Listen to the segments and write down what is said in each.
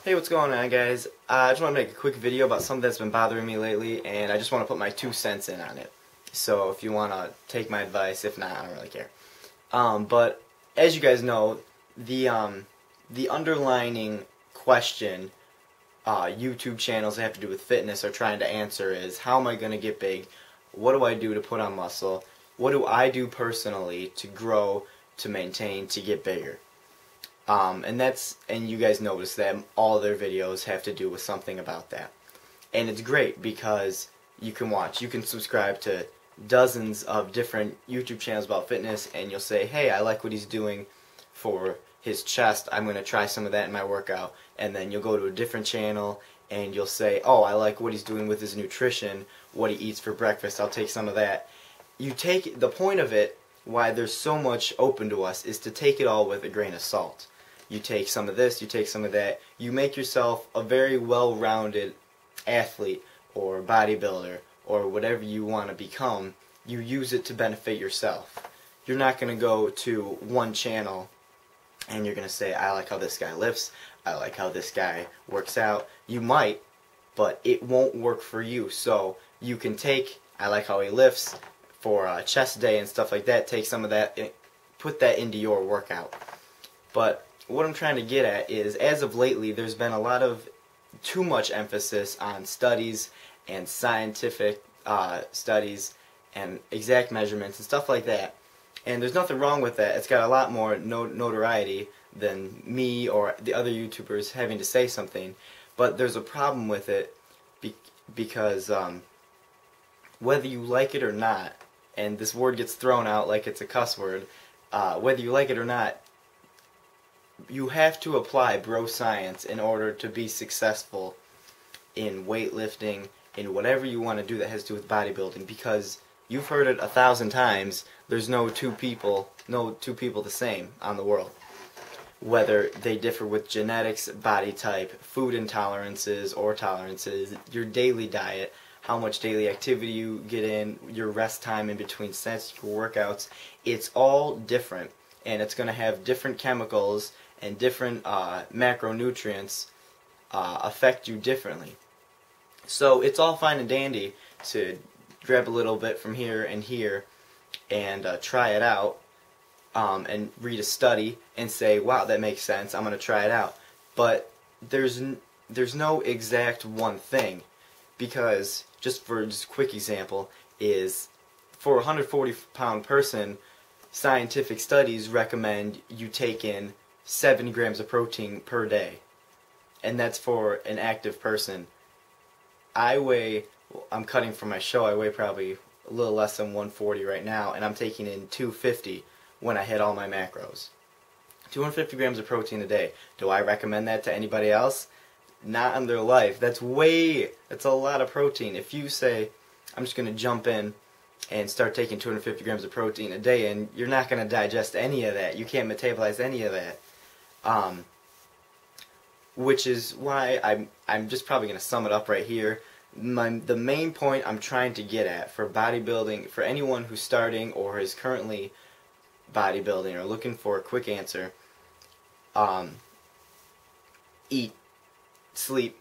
Hey, what's going on, guys? I just want to make a quick video about something that's been bothering me lately, and I just want to put my 2 cents in on it. So if you want to take my advice, if not, I don't really care. But as you guys know, the underlining question YouTube channels that have to do with fitness are trying to answer is, how am I going to get big? What do I do to put on muscle? What do I do personally to grow, to maintain, to get bigger? And you guys notice that all their videos have to do with something about that. And it's great because you can subscribe to dozens of different YouTube channels about fitness, and you'll say, hey, I like what he's doing for his chest, I'm going to try some of that in my workout. And then you'll go to a different channel and you'll say, oh, I like what he's doing with his nutrition, what he eats for breakfast, I'll take some of that. The point of it, why there's so much open to us, is to take it all with a grain of salt. You take some of this, you take some of that, you make yourself a very well-rounded athlete or bodybuilder or whatever you want to become. You use it to benefit yourself. You're not going to go to one channel and you're going to say, I like how this guy lifts, I like how this guy works out. You might, but it won't work for you. So you can take, I like how he lifts for chest day and stuff like that, take some of that, put that into your workout. But what I'm trying to get at is, as of lately, there's been a lot of too much emphasis on studies and scientific studies and exact measurements and stuff like that. And there's nothing wrong with that. It's got a lot more notoriety than me or the other YouTubers having to say something. But there's a problem with it because whether you like it or not, and this word gets thrown out like it's a cuss word, whether you like it or not, you have to apply Broscience in order to be successful in weightlifting, in whatever you want to do that has to do with bodybuilding, because you've heard it 1,000 times, there's no two people the same on the world. Whether they differ with genetics, body type, food intolerances or tolerances, your daily diet, how much daily activity you get in, your rest time in between sets, your workouts, it's all different, and it's going to have different chemicals and different macronutrients affect you differently. So it's all fine and dandy to grab a little bit from here and try it out and read a study and say, wow, that makes sense, I'm going to try it out. But there's no exact one thing, because just a quick example is, for a 140-pound person, scientific studies recommend you take in 7 grams of protein per day, and that's for an active person. I'm cutting from my show, I weigh probably a little less than 140 right now, and I'm taking in 250 when I hit all my macros. 250 grams of protein a day. Do I recommend that to anybody else? Not in their life. That's a lot of protein. If you say, I'm just going to jump in and start taking 250 grams of protein a day, and you're not going to digest any of that. You can't metabolize any of that. Which is why I'm just probably going to sum it up right here. The main point I'm trying to get at for bodybuilding, for anyone who's starting or is currently bodybuilding or looking for a quick answer, eat, sleep,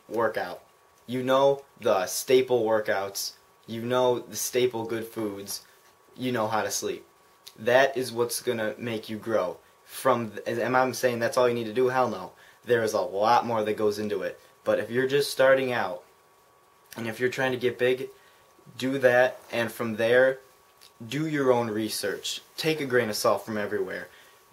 workout. You know the staple workouts, you know the staple good foods, you know how to sleep. That is what's going to make you grow. Am I saying that's all you need to do? Hell no. There is a lot more that goes into it. But if you're just starting out, and if you're trying to get big, do that, and from there, do your own research. Take a grain of salt from everywhere.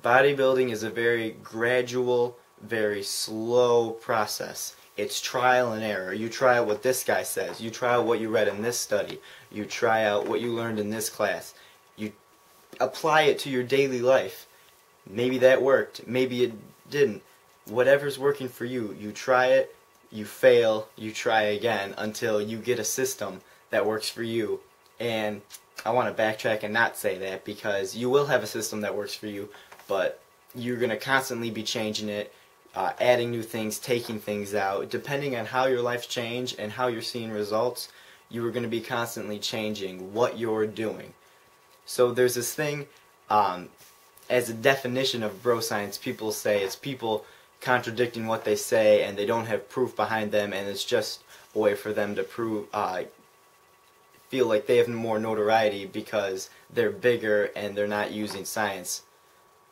Bodybuilding is a very gradual, very slow process. It's trial and error. You try out what this guy says. You try out what you read in this study. You try out what you learned in this class. You apply it to your daily life. Maybe that worked. Maybe it didn't. Whatever's working for you, you try it, you fail, you try again until you get a system that works for you. And I want to backtrack and not say that, because you will have a system that works for you, but you're going to constantly be changing it, adding new things, taking things out. Depending on how your life's changed and how you're seeing results, you are going to be constantly changing what you're doing. So there's this thing, as a definition of Broscience, people say it's people contradicting what they say, and they don't have proof behind them, and it's just a way for them to feel like they have more notoriety because they're bigger and they're not using science.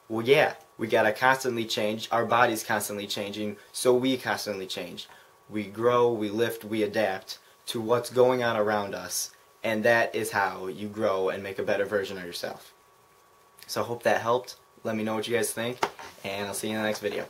Well, yeah, we gotta constantly change. Our body's constantly changing, so we constantly change. We grow, we lift, we adapt to what's going on around us, and that is how you grow and make a better version of yourself. So I hope that helped. Let me know what you guys think, and I'll see you in the next video.